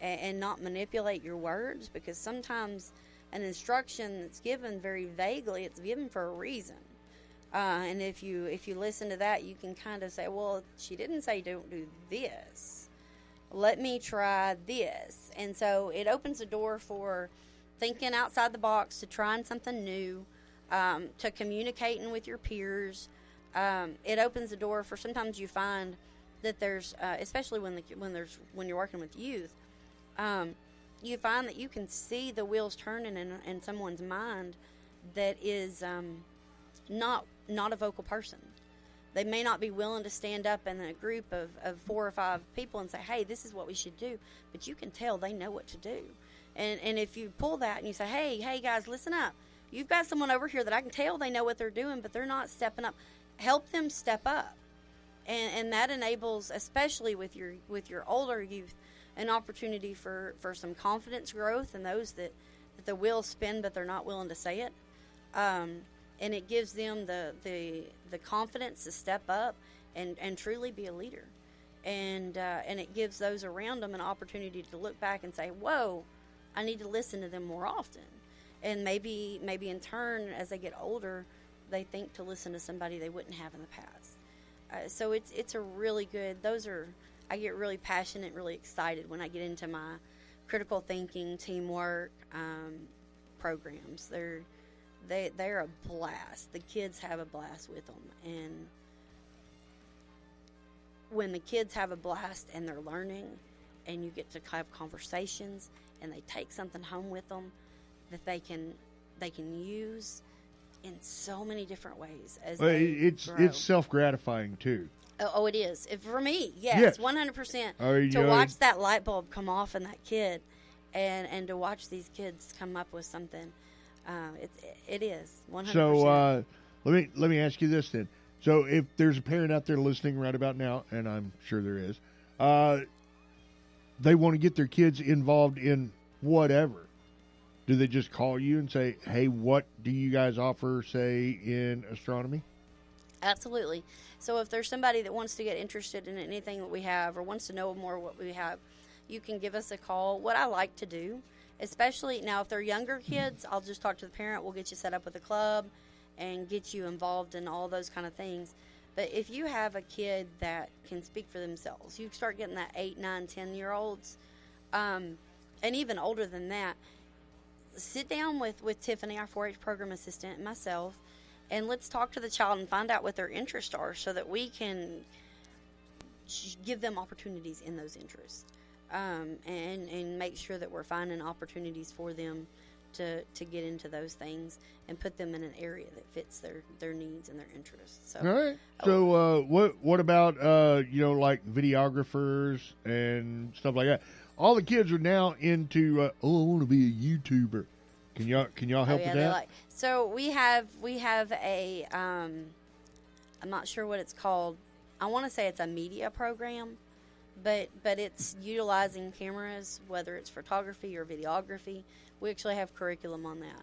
and not manipulate your words, because sometimes an instruction that's given very vaguely, it's given for a reason. And if you listen to that, you can kind of say, well, she didn't say don't do this. Let me try this. And so it opens the door for thinking outside the box, to trying something new, to communicating with your peers. It opens the door for, sometimes you find that there's, especially when you're working with youth, you find that you can see the wheels turning in someone's mind that is not a vocal person. They may not be willing to stand up in a group of 4 or 5 people and say, hey, this is what we should do. But you can tell they know what to do. And if you pull that and you say, hey, guys, listen up. You've got someone over here that I can tell they know what they're doing, but they're not stepping up. Help them step up. And that enables, especially with your older youth, an opportunity for some confidence growth, and those that the wheels spin but they're not willing to say it. And it gives them the confidence to step up and truly be a leader. And it gives those around them an opportunity to look back and say, whoa, I need to listen to them more often. And maybe in turn, as they get older, they think to listen to somebody they wouldn't have in the past. So it's a really good, I get really passionate, really excited when I get into my critical thinking, teamwork programs. They're a blast. The kids have a blast with them. And when the kids have a blast and they're learning, and you get to have conversations and they take something home with them that they can use in so many different ways as it's grow. self gratifying too. Oh, it is. For me, yes, 100%. To watch that light bulb come off in that kid, and to watch these kids come up with something, it is 100%. So let me ask you this then. So if there's a parent out there listening right about now, and I'm sure there is, they want to get their kids involved in whatever. Do they just call you and say, hey, what do you guys offer, say, in astronomy? Absolutely. So if there's somebody that wants to get interested in anything that we have or wants to know more what we have, you can give us a call. What I like to do, especially now if they're younger kids, I'll just talk to the parent. We'll get you set up with a club and get you involved in all those kind of things. But if you have a kid that can speak for themselves, you start getting that 8, 9, 10-year-olds, and even older than that, sit down with Tiffany, our 4-H program assistant, and myself, and let's talk to the child and find out what their interests are so that we can give them opportunities in those interests, and make sure that we're finding opportunities for them to get into those things and put them in an area that fits their needs and their interests. So, all right. So what about like videographers and stuff like that? All the kids are now into I want to be a YouTuber. Can y'all help with that? So we have a I'm not sure what it's called. I want to say it's a media program, but it's utilizing cameras, whether it's photography or videography. We actually have curriculum on that.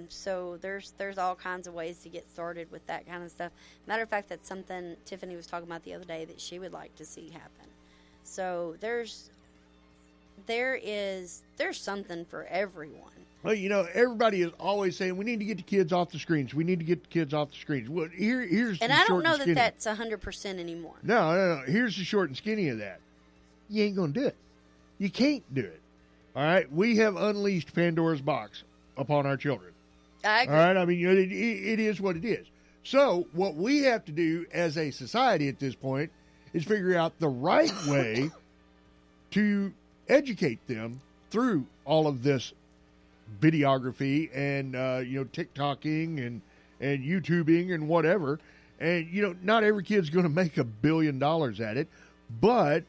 So there's all kinds of ways to get started with that kind of stuff. Matter of fact, that's something Tiffany was talking about the other day that she would like to see happen. So there's something for everyone. Well, everybody is always saying we need to get the kids off the screens. We need to get the kids off the screens. Well, here's and the I short don't know and skinny. that that's 100% anymore. No. Here's the short and skinny of that. You ain't gonna do it. You can't do it. All right. We have unleashed Pandora's box upon our children. I agree. All right. I mean, it is what it is. So what we have to do as a society at this point is figure out the right way to educate them through all of this videography and TikToking and YouTubing and whatever. And not every kid's going to make $1 billion at it, but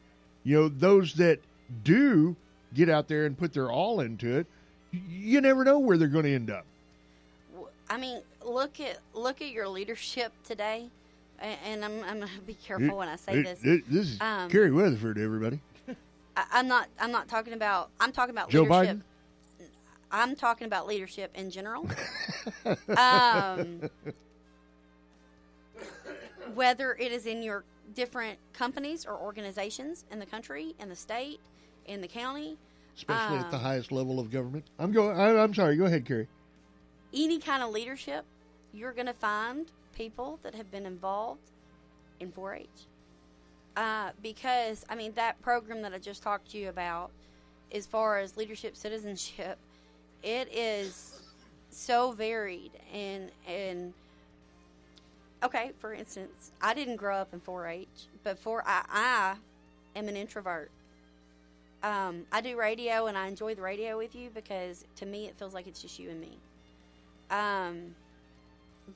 those that do get out there and put their all into it, you never know where they're going to end up. I mean, look at your leadership today, and I'm going to be careful when I say this. This is Carrie Weatherford, everybody. I'm not talking about. I'm talking about Joe leadership. Biden? I'm talking about leadership in general. Whether it is in your different companies or organizations in the country, in the state, in the county, especially at the highest level of government. I'm sorry. Go ahead, Carrie. Any kind of leadership, you're going to find people that have been involved in 4-H. Because, I mean, that program that I just talked to you about, as far as leadership citizenship, it is so varied. And okay, for instance, I didn't grow up in 4-H, but I am an introvert. I do radio, and I enjoy the radio with you because, to me, it feels like it's just you and me.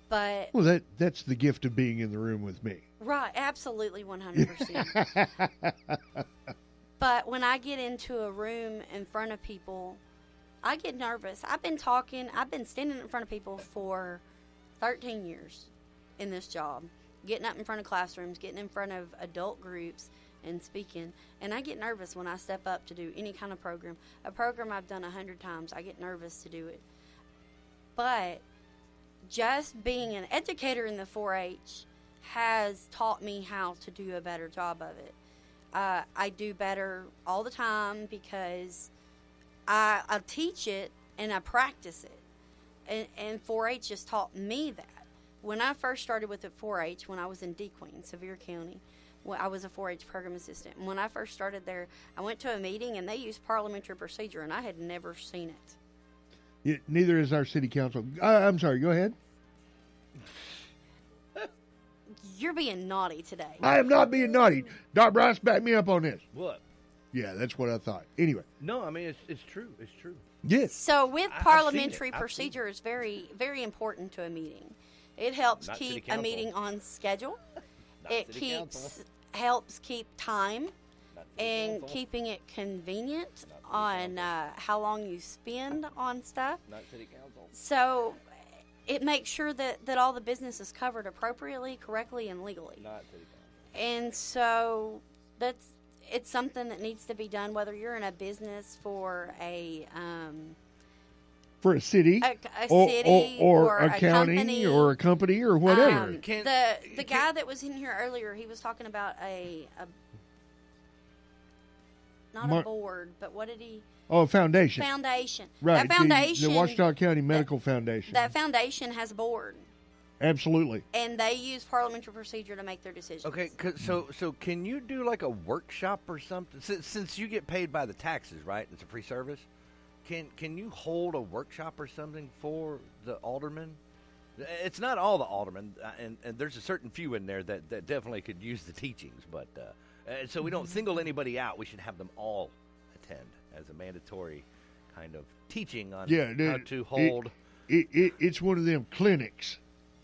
But that's the gift of being in the room with me. Right, absolutely 100%. But when I get into a room in front of people, I get nervous. I've been standing in front of people for 13 years in this job, getting up in front of classrooms, getting in front of adult groups and speaking. And I get nervous when I step up to do any kind of program. A program I've done 100 times, I get nervous to do it. But just being an educator in the 4-H has taught me how to do a better job of it. I do better all the time because I teach it and I practice it. And 4-H just taught me that. When I first started with the 4-H, when I was in DeQueen, Sevier County, I was a 4-H program assistant. And when I first started there, I went to a meeting and they used parliamentary procedure, and I had never seen it. Yeah, neither is our city council. I'm sorry, go ahead. You're being naughty today. I am not being naughty. Doc Bryce, back me up on this. What? Yeah, that's what I thought. Anyway. No, I mean, it's true. It's true. Yes. So with I've seen parliamentary it. I've seen procedure is very, very important to a meeting. It helps Not city keep a council. meeting on schedule. It city helps keep time and council. keeping it convenient on how long you spend on stuff. Not city council. So it makes sure that all the business is covered appropriately, correctly, and legally. Not city council. And so it's something that needs to be done, whether you're in a business for For a city, a city or a county, company, or a company, or whatever. The guy that was in here earlier, he was talking about a not a board, but what did he? Oh, a foundation. Foundation. Right. That foundation. The Washita County Medical Foundation. That foundation has a board. Absolutely. And they use parliamentary procedure to make their decisions. Okay, so can you do like a workshop or something? Since you get paid by the taxes, right? It's a free service. Can you hold a workshop or something for the aldermen? It's not all the aldermen, and there's a certain few in there that definitely could use the teachings. But so we don't single anybody out. We should have them all attend as a mandatory kind of teaching on how to hold. It's one of them clinics.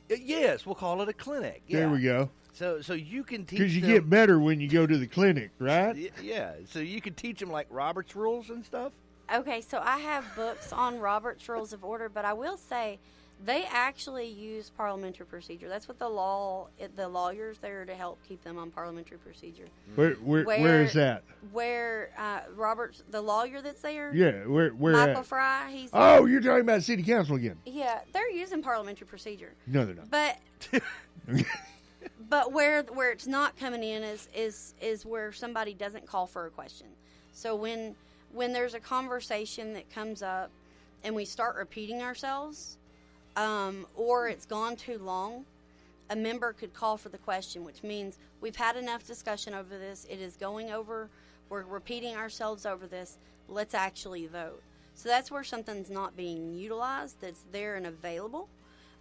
Yes, we'll call it a clinic. Yeah. There we go. So you can teach because you them, get better when you go to the clinic, right? Yeah. So you can teach them like Robert's rules and stuff. Okay, so I have books on Robert's Rules of Order, but I will say they actually use parliamentary procedure. That's what the lawyers there to help keep them on parliamentary procedure. Where is that? Where Robert's, the lawyer that's there? Yeah, where Michael at? Fry. He's Oh, you're talking about city council again? Yeah, they're using parliamentary procedure. No, they're not. But where it's not coming in is where somebody doesn't call for a question. So when there's a conversation that comes up and we start repeating ourselves, or it's gone too long, a member could call for the question, which means we've had enough discussion over this. It is going over. We're repeating ourselves over this. Let's actually vote. So that's where something's not being utilized, that's there and available.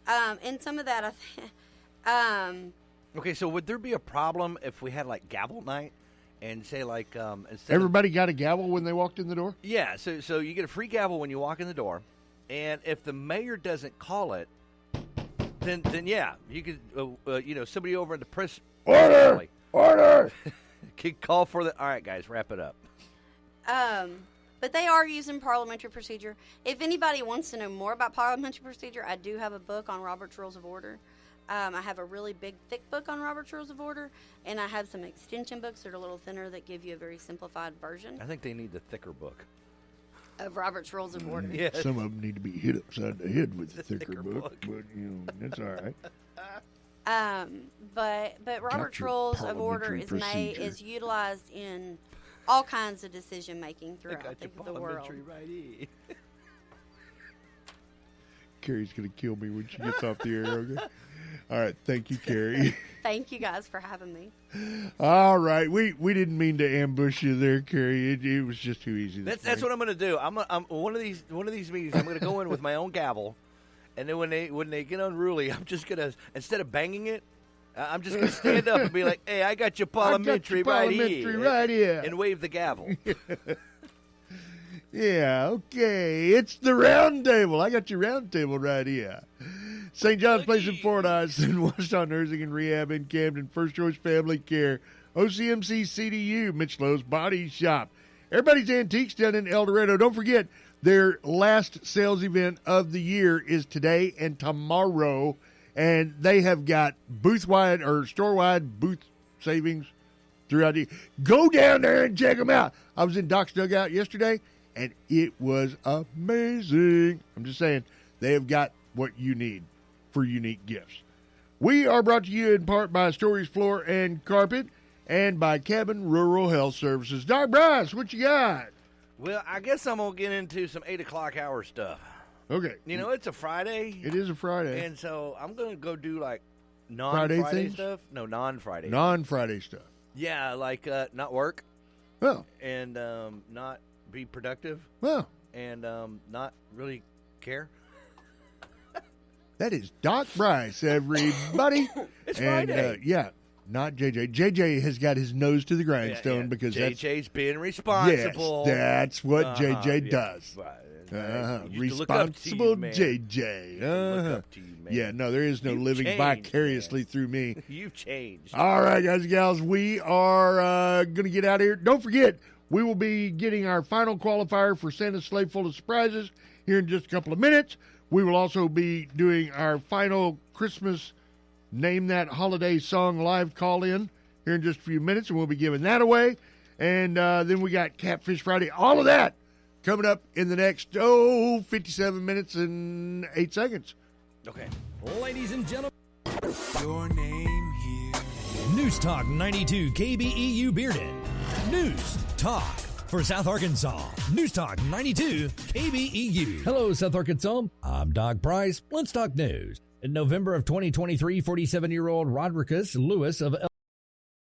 And some of that, Okay, so would there be a problem if we had like gavel night? And say like instead everybody got a gavel when they walked in the door? Yeah, so you get a free gavel when you walk in the door, and if the mayor doesn't call it, then yeah, you could somebody over in the press order could call for the. All right, guys, wrap it up. But they are using parliamentary procedure. If anybody wants to know more about parliamentary procedure, I do have a book on Robert's Rules of Order. I have a really big, thick book on Robert's Rules of Order, and I have some extension books that are a little thinner that give you a very simplified version I think they need the thicker book of Robert's Rules of Order. Yeah. Some of them need to be hit upside the head with the thicker book, but that's all right. But Robert's your Rules of Order parliamentary is utilized in all kinds of decision making I throughout got your the world. parliamentary righty. Carrie's going to kill me when she gets off the air, okay? All right. Thank you, Carrie. Thank you guys for having me. All right. We didn't mean to ambush you there, Carrie. It was just too easy. That's what I'm going to do. I'm one of these meetings. I'm going to go in with my own gavel, and then when they get unruly, I'm just going to, instead of banging it, I'm just going to stand up and be like, "Hey, I got your parliamentary right here," and wave the gavel. Yeah, okay. It's the round table. I got your round table right here. St. John's Place in Fordyce, and Washington Nursing and Rehab in Camden, First Choice Family Care, OCMC CDU, Mitch Lowe's Body Shop, Everybody's Antiques down in El Dorado. Don't forget, their last sales event of the year is today and tomorrow, and they have got booth-wide or store-wide booth savings throughout the. Go down there and check them out. I was in Doc's Dugout yesterday, and it was amazing. I'm just saying, they have got what you need for unique gifts. We are brought to you in part by Stories Floor and Carpet and by Cabin Rural Health Services. Doc Bryce, what you got? Well, I guess I'm going to get into some 8 o'clock hour stuff. Okay. You know, it's a Friday. It is a Friday. And so I'm going to go do like non-Friday stuff. No, non-Friday. Non-Friday stuff. Yeah, like not work. Well. And not be productive. Well. And not really care. That is Doc Bryce, everybody. It's and, Friday. Yeah. not JJ. JJ has got his nose to the grindstone because JJ's being responsible. Yes, that's what JJ does. Responsible JJ. Look up to you, man. Yeah, no, there is no You've living changed, vicariously through me. You've changed. All right, guys and gals, we are going to get out of here. Don't forget, we will be getting our final qualifier for Santa's Sleigh Full of Surprises here in just a couple of minutes. We will also be doing our final Christmas Name That Holiday Song live call-in here in just a few minutes, and we'll be giving that away. And then we got Catfish Friday. All of that coming up in the next, 57 minutes and 8 seconds. Okay. Ladies and gentlemen, Your name here. News Talk 92 KBEU Bearden. News Talk for South Arkansas. News Talk 92 KBEU. Hello, South Arkansas. I'm Doc Bryce. Let's talk news. In November of 2023, 47-year-old Rodricus Lewis of